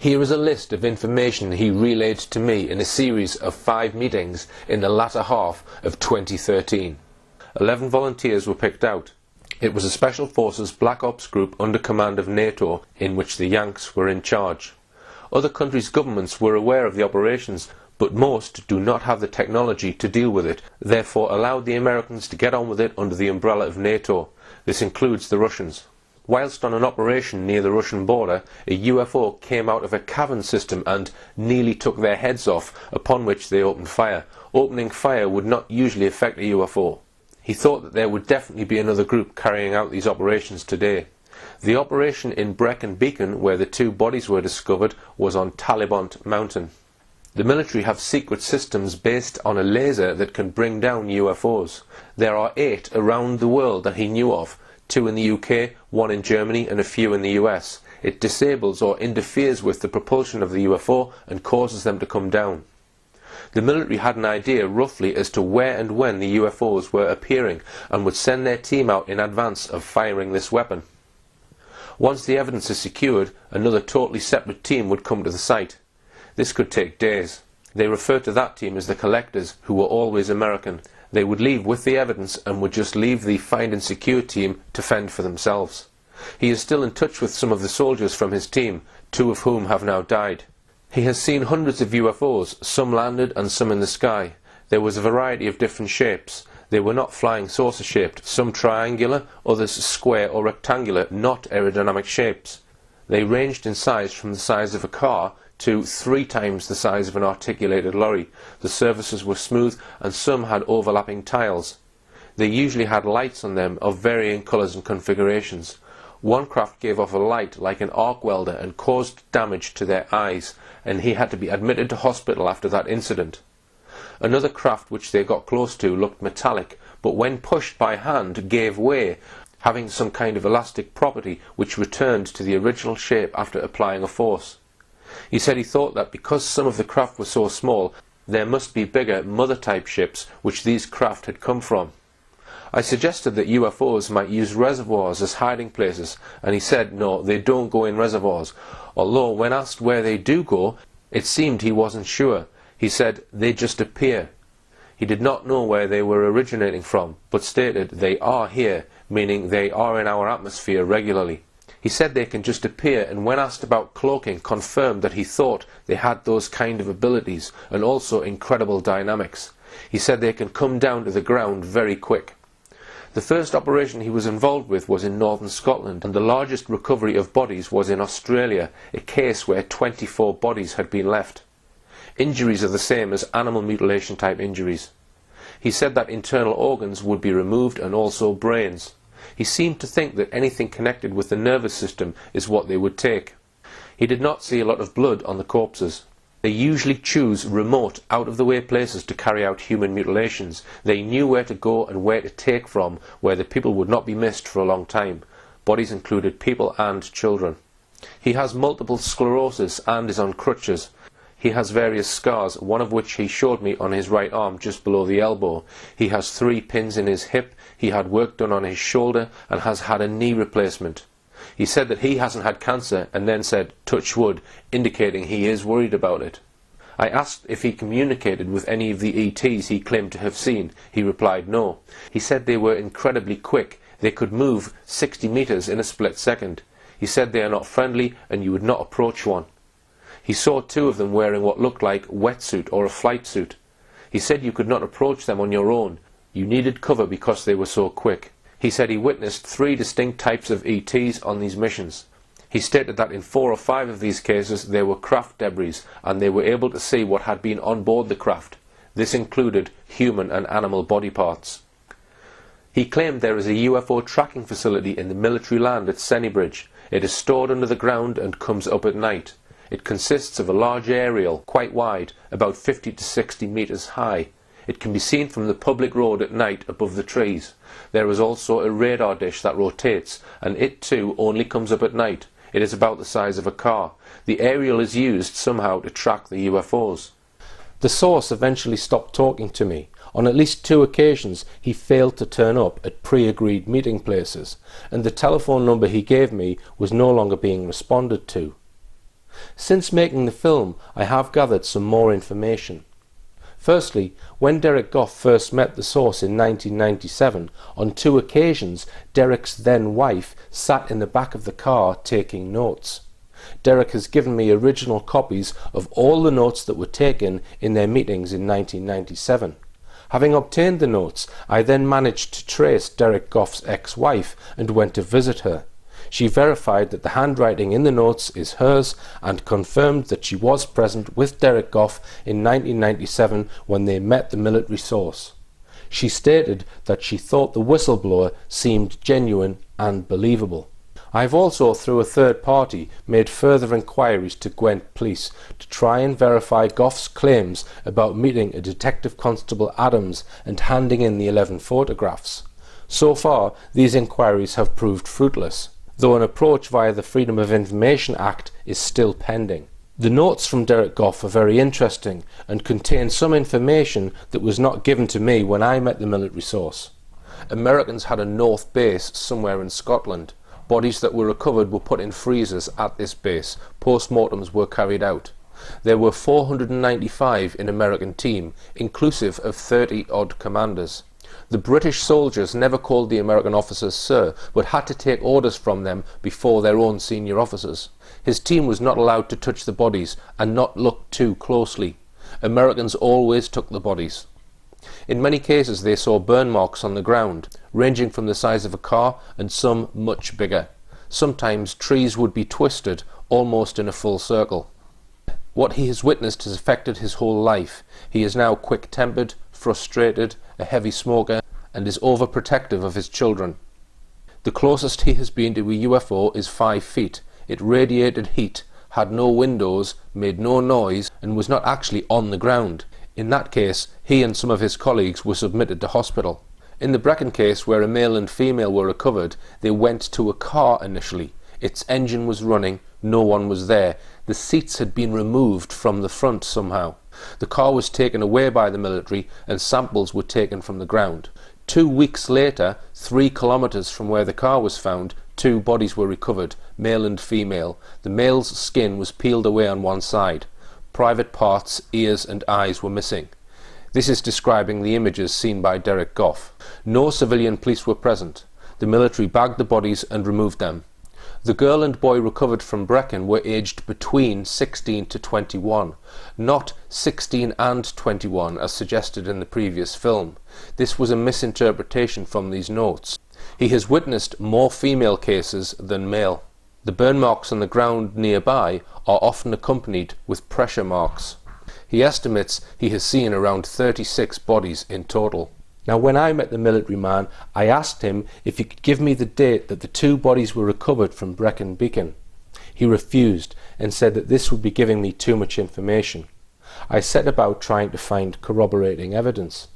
Here is a list of information he relayed to me in a series of 5 meetings in the latter half of 2013. 11 volunteers were picked out. It was a Special Forces Black Ops group under command of NATO in which the Yanks were in charge. Other countries' governments were aware of the operations, but most do not have the technology to deal with it, therefore allowed the Americans to get on with it under the umbrella of NATO. This includes the Russians. Whilst on an operation near the Russian border, a UFO came out of a cavern system and nearly took their heads off, upon which they opened fire. Opening fire would not usually affect a UFO. He thought that there would definitely be another group carrying out these operations today. The operation in Brecon Beacon, where the 2 bodies were discovered, was on Talibant Mountain. The military have secret systems based on a laser that can bring down UFOs. There are 8 around the world that he knew of, 2 in the UK, 1 in Germany and a few in the US. It disables or interferes with the propulsion of the UFO and causes them to come down. The military had an idea roughly as to where and when the UFOs were appearing and would send their team out in advance of firing this weapon. Once the evidence is secured, another totally separate team would come to the site. This could take days. They referred to that team as the collectors, who were always American. They would leave with the evidence and would just leave the find and secure team to fend for themselves. He is still in touch with some of the soldiers from his team, 2 of whom have now died. He has seen hundreds of UFOs, some landed and some in the sky. There was a variety of different shapes. They were not flying saucer shaped, some triangular, others square or rectangular, not aerodynamic shapes. They ranged in size from the size of a car to 3 times the size of an articulated lorry. The surfaces were smooth and some had overlapping tiles. They usually had lights on them of varying colours and configurations. One craft gave off a light like an arc welder and caused damage to their eyes, and he had to be admitted to hospital after that incident. Another craft which they got close to looked metallic, but when pushed by hand gave way, having some kind of elastic property which returned to the original shape after applying a force. He said he thought that because some of the craft were so small, there must be bigger mother-type ships which these craft had come from. I suggested that UFOs might use reservoirs as hiding places, and he said no, they don't go in reservoirs, although when asked where they do go, it seemed he wasn't sure. He said they just appear. He did not know where they were originating from, but stated they are here, meaning they are in our atmosphere regularly. He said they can just appear, and when asked about cloaking, confirmed that he thought they had those kind of abilities and also incredible dynamics. He said they can come down to the ground very quick. The first operation he was involved with was in northern Scotland, and the largest recovery of bodies was in Australia, a case where 24 bodies had been left. Injuries are the same as animal mutilation type injuries. He said that internal organs would be removed and also brains. He seemed to think that anything connected with the nervous system is what they would take. He did not see a lot of blood on the corpses. They usually choose remote, out-of-the-way places to carry out human mutilations. They knew where to go and where to take from, where the people would not be missed for a long time. Bodies included people and children. He has multiple sclerosis and is on crutches. He has various scars, one of which he showed me on his right arm just below the elbow. He has 3 pins in his hip, he had work done on his shoulder and has had a knee replacement. He said that he hasn't had cancer and then said, touch wood, indicating he is worried about it. I asked if he communicated with any of the ETs he claimed to have seen. He replied no. He said they were incredibly quick. They could move 60 meters in a split second. He said they are not friendly and you would not approach one. He saw 2 of them wearing what looked like a wetsuit or a flight suit. He said you could not approach them on your own. You needed cover because they were so quick. He said he witnessed 3 distinct types of ETs on these missions. He stated that in 4 or 5 of these cases there were craft debris and they were able to see what had been on board the craft. This included human and animal body parts. He claimed there is a UFO tracking facility in the military land at Sennybridge. It is stored under the ground and comes up at night. It consists of a large aerial, quite wide, about 50 to 60 meters high. It can be seen from the public road at night above the trees. There is also a radar dish that rotates, and it too only comes up at night. It is about the size of a car. The aerial is used somehow to track the UFOs. The source eventually stopped talking to me. On at least 2 occasions he failed to turn up at pre-agreed meeting places, and the telephone number he gave me was no longer being responded to. Since making the film, I have gathered some more information. Firstly, when Derek Goff first met the source in 1997, on 2 occasions Derek's then wife sat in the back of the car taking notes. Derek has given me original copies of all the notes that were taken in their meetings in 1997. Having obtained the notes, I then managed to trace Derek Goff's ex-wife and went to visit her. She verified that the handwriting in the notes is hers and confirmed that she was present with Derek Goff in 1997 when they met the military source. She stated that she thought the whistleblower seemed genuine and believable. I have also, through a third party, made further inquiries to Gwent Police to try and verify Goff's claims about meeting a Detective Constable Adams and handing in the 11 photographs. So far, these inquiries have proved fruitless, though an approach via the Freedom of Information Act is still pending. The notes from Derek Goff are very interesting and contain some information that was not given to me when I met the military source. Americans had a north base somewhere in Scotland. Bodies that were recovered were put in freezers at this base. Post-mortems were carried out. There were 495 in American team, inclusive of 30-odd commanders. The British soldiers never called the American officers sir, but had to take orders from them before their own senior officers. His team was not allowed to touch the bodies and not look too closely. Americans always took the bodies. In many cases they saw burn marks on the ground, ranging from the size of a car and some much bigger. Sometimes trees would be twisted almost in a full circle. What he has witnessed has affected his whole life. He is now quick-tempered, frustrated, a heavy smoker, and is overprotective of his children. The closest he has been to a UFO is 5 feet. It radiated heat, had no windows, made no noise, and was not actually on the ground. In that case, he and some of his colleagues were submitted to hospital. In the Brecon case, where a male and female were recovered, they went to a car initially. Its engine was running, no one was there. The seats had been removed from the front somehow. The car was taken away by the military and samples were taken from the ground. 2 weeks later, 3 kilometers from where the car was found, 2 bodies were recovered, male and female. The male's skin was peeled away on one side. Private parts, ears and eyes were missing. This is describing the images seen by Derek Goff. No civilian police were present. The military bagged the bodies and removed them. The girl and boy recovered from Brecon were aged between 16 to 21, not 16 and 21 as suggested in the previous film. This was a misinterpretation from these notes. He has witnessed more female cases than male. The burn marks on the ground nearby are often accompanied with pressure marks. He estimates he has seen around 36 bodies in total. Now, when I met the military man, I asked him if he could give me the date that the 2 bodies were recovered from Brecon Beacon. He refused and said that this would be giving me too much information. I set about trying to find corroborating evidence.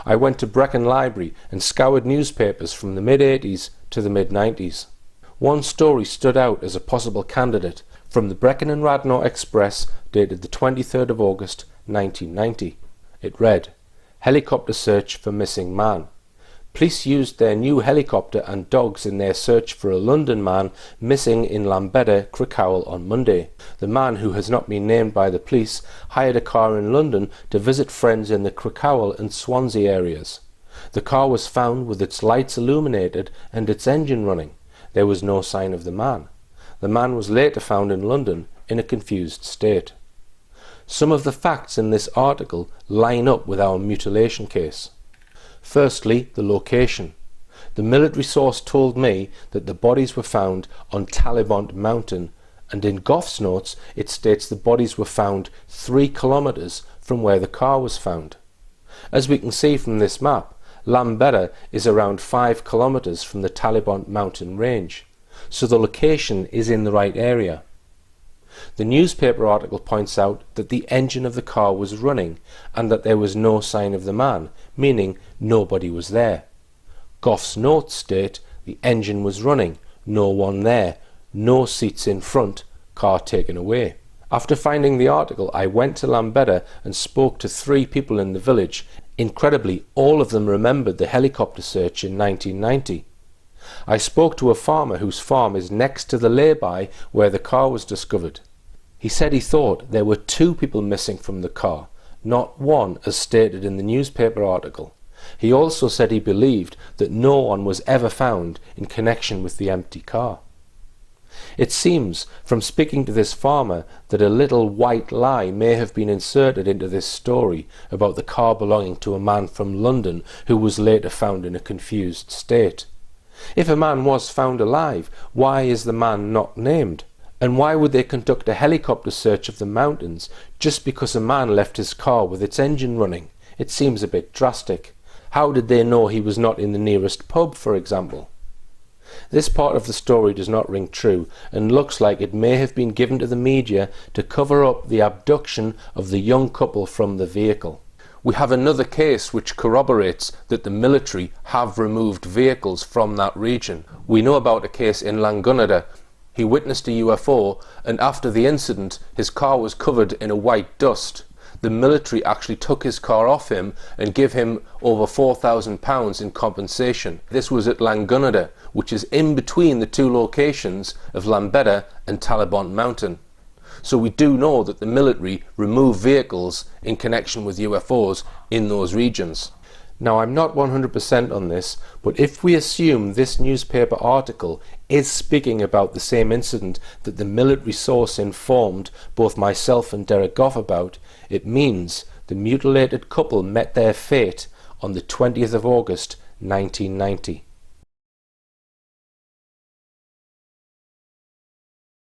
I went to Brecon Library and scoured newspapers from the mid-80s to the mid-90s. One story stood out as a possible candidate from the Brecon and Radnor Express dated the 23rd of August 1990. It read, "Helicopter search for missing man. Police used their new helicopter and dogs in their search for a London man missing in Lambeda, Crickhowell on Monday. The man, who has not been named by the police, hired a car in London to visit friends in the Crickhowell and Swansea areas. The car was found with its lights illuminated and its engine running. There was no sign of the man. The man was later found in London in a confused state." Some of the facts in this article line up with our mutilation case. Firstly, the location. The military source told me that the bodies were found on Talibont Mountain, and in Goff's notes it states the bodies were found 3 kilometers from where the car was found. As we can see from this map, Lambeda is around 5 kilometers from the Talibont mountain range, so the location is in the right area. The newspaper article points out that the engine of the car was running and that there was no sign of the man, meaning nobody was there. Goff's notes state the engine was running, no one there, no seats in front, car taken away. After finding the article, I went to Lambeda and spoke to 3 people in the village. Incredibly, all of them remembered the helicopter search in 1990. I spoke to a farmer whose farm is next to the lay-by where the car was discovered. He said he thought there were 2 people missing from the car, not 1 as stated in the newspaper article. He also said he believed that no one was ever found in connection with the empty car. It seems, from speaking to this farmer, that a little white lie may have been inserted into this story about the car belonging to a man from London who was later found in a confused state. If a man was found alive, why is the man not named? And why would they conduct a helicopter search of the mountains just because a man left his car with its engine running? It seems a bit drastic. How did they know he was not in the nearest pub, for example? This part of the story does not ring true and looks like it may have been given to the media to cover up the abduction of the young couple from the vehicle. We have another case which corroborates that the military have removed vehicles from that region. We know about a case in Langunada. He witnessed a UFO, and after the incident his car was covered in a white dust. The military actually took his car off him and gave him over £4,000 in compensation. This was at Langunada, which is in between the 2 locations of Lambeda and Talibant Mountain. So we do know that the military remove vehicles in connection with UFOs in those regions. Now, I'm not 100% on this, but if we assume this newspaper article is speaking about the same incident that the military source informed both myself and Derek Goff about, it means the mutilated couple met their fate on the 20th of August 1990.